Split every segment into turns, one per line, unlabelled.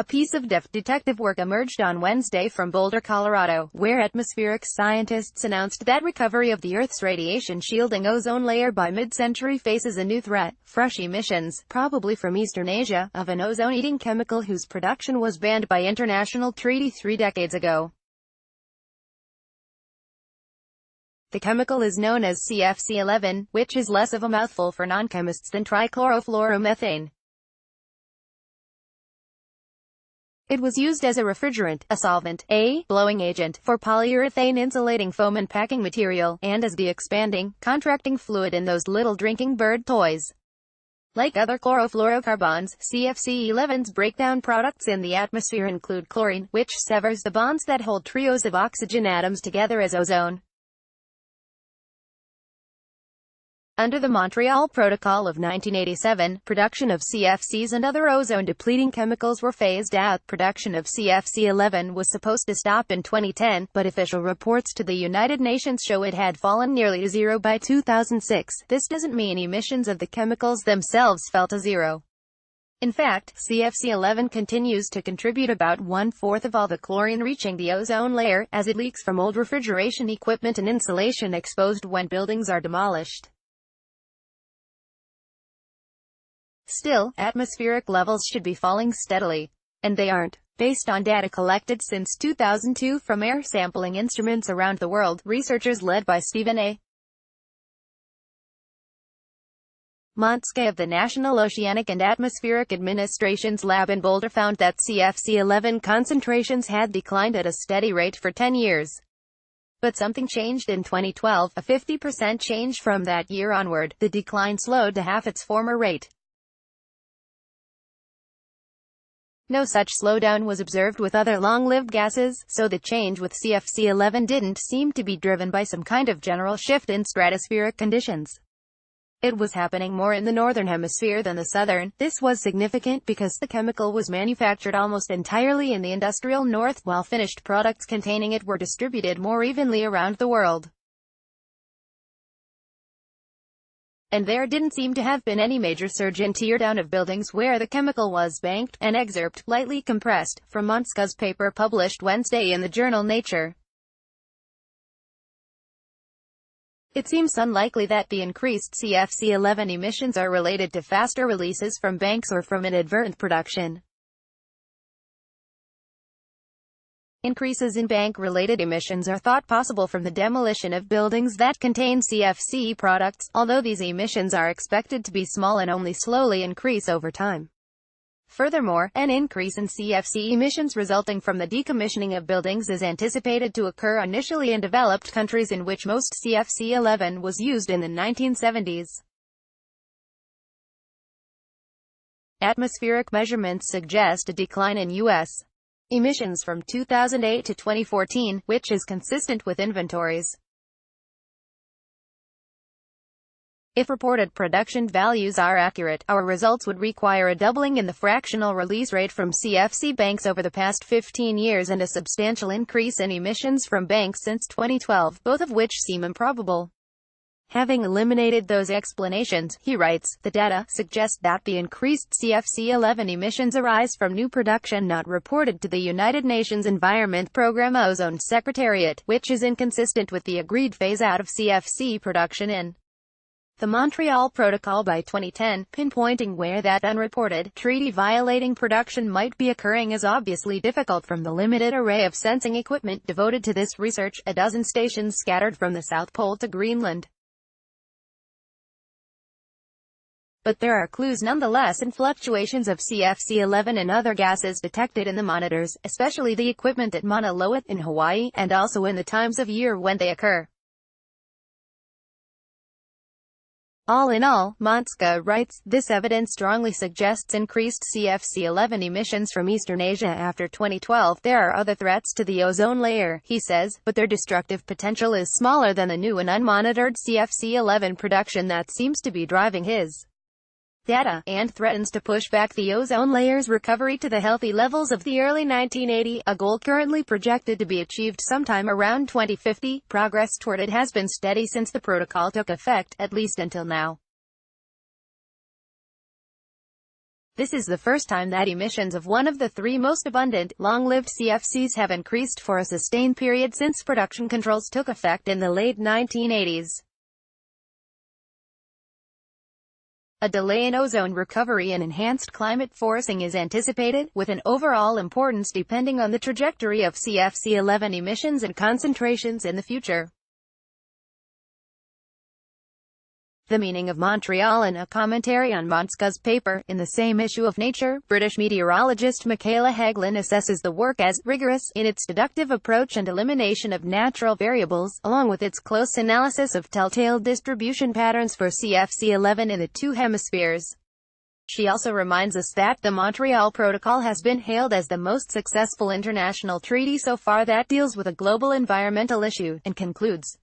A piece of detective work emerged on Wednesday from Boulder, Colorado, where atmospheric scientists announced that recovery of the Earth's radiation-shielding ozone layer by mid-century faces a new threat: fresh emissions, probably from Eastern Asia, of an ozone-eating chemical whose production was banned by international treaty 3 decades ago. The chemical is known as CFC-11, which is less of a mouthful for non-chemists than trichlorofluoromethane. It was used as a refrigerant, a solvent, a blowing agent, for polyurethane insulating foam and packing material, and as the expanding, contracting fluid in those little drinking bird toys. Like other chlorofluorocarbons, CFC-11's breakdown products in the atmosphere include chlorine, which severs the bonds that hold trios of oxygen atoms together as ozone. Under the Montreal Protocol of 1987, production of CFCs and other ozone-depleting chemicals were phased out. Production of CFC-11 was supposed to stop in 2010, but official reports to the United Nations show it had fallen nearly to zero by 2006. This doesn't mean emissions of the chemicals themselves fell to zero. In fact, CFC-11 continues to contribute about 1/4 of all the chlorine reaching the ozone layer, as it leaks from old refrigeration equipment and insulation exposed when buildings are demolished. Still, atmospheric levels should be falling steadily. And they aren't. Based on data collected since 2002 from air sampling instruments around the world, researchers led by Stephen A. Montske of the National Oceanic and Atmospheric Administration's lab in Boulder found that CFC-11 concentrations had declined at a steady rate for 10 years. But something changed in 2012, a 50% change from that year onward. The decline slowed to half its former rate. No such slowdown was observed with other long-lived gases, so the change with CFC-11 didn't seem to be driven by some kind of general shift in stratospheric conditions. It was happening more in the northern hemisphere than the southern. This was significant because the chemical was manufactured almost entirely in the industrial north, while finished products containing it were distributed more evenly around the world. And there didn't seem to have been any major surge in teardown of buildings where the chemical was banked. An excerpt, lightly compressed, from Montska's paper published Wednesday in the journal Nature. It seems unlikely that the increased CFC-11 emissions are related to faster releases from banks or from inadvertent production. Increases in bank-related emissions are thought possible from the demolition of buildings that contain CFC products, although these emissions are expected to be small and only slowly increase over time. Furthermore, an increase in CFC emissions resulting from the decommissioning of buildings is anticipated to occur initially in developed countries in which most CFC-11 was used in the 1970s. Atmospheric measurements suggest a decline in U.S. emissions from 2008 to 2014, which is consistent with inventories. If reported production values are accurate, our results would require a doubling in the fractional release rate from CFC banks over the past 15 years and a substantial increase in emissions from banks since 2012, both of which seem improbable. Having eliminated those explanations, he writes, the data suggest that the increased CFC-11 emissions arise from new production not reported to the United Nations Environment Programme Ozone Secretariat, which is inconsistent with the agreed phase-out of CFC production in the Montreal Protocol by 2010. Pinpointing where that unreported, treaty-violating production might be occurring is obviously difficult from the limited array of sensing equipment devoted to this research, a dozen stations scattered from the South Pole to Greenland. But there are clues nonetheless in fluctuations of CFC-11 and other gases detected in the monitors, especially the equipment at Mauna Loa, in Hawaii, and also in the times of year when they occur. All in all, Montska writes, this evidence strongly suggests increased CFC-11 emissions from Eastern Asia after 2012. There are other threats to the ozone layer, he says, but their destructive potential is smaller than the new and unmonitored CFC-11 production that seems to be driving his data, and threatens to push back the ozone layer's recovery to the healthy levels of the early 1980s, a goal currently projected to be achieved sometime around 2050. Progress toward it has been steady since the protocol took effect, at least until now. This is the first time that emissions of one of the three most abundant, long-lived CFCs have increased for a sustained period since production controls took effect in the late 1980s. A delay in ozone recovery and enhanced climate forcing is anticipated, with an overall importance depending on the trajectory of CFC-11 emissions and concentrations in the future. The Meaning of Montreal in a commentary on Monska's paper. In the same issue of Nature, British meteorologist Michaela Hagelin assesses the work as rigorous in its deductive approach and elimination of natural variables, along with its close analysis of telltale distribution patterns for CFC-11 in the two hemispheres. She also reminds us that the Montreal Protocol has been hailed as the most successful international treaty so far that deals with a global environmental issue, and concludes,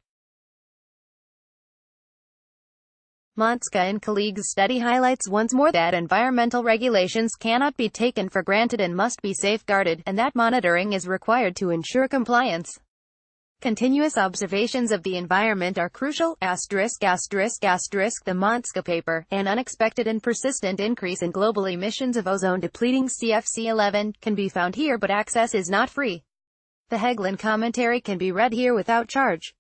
Monska and colleagues' study highlights once more that environmental regulations cannot be taken for granted and must be safeguarded, and that monitoring is required to ensure compliance. Continuous observations of the environment are crucial. The Monska paper, an unexpected and persistent increase in global emissions of ozone-depleting CFC-11, can be found here, but access is not free. The Hagelin commentary can be read here without charge.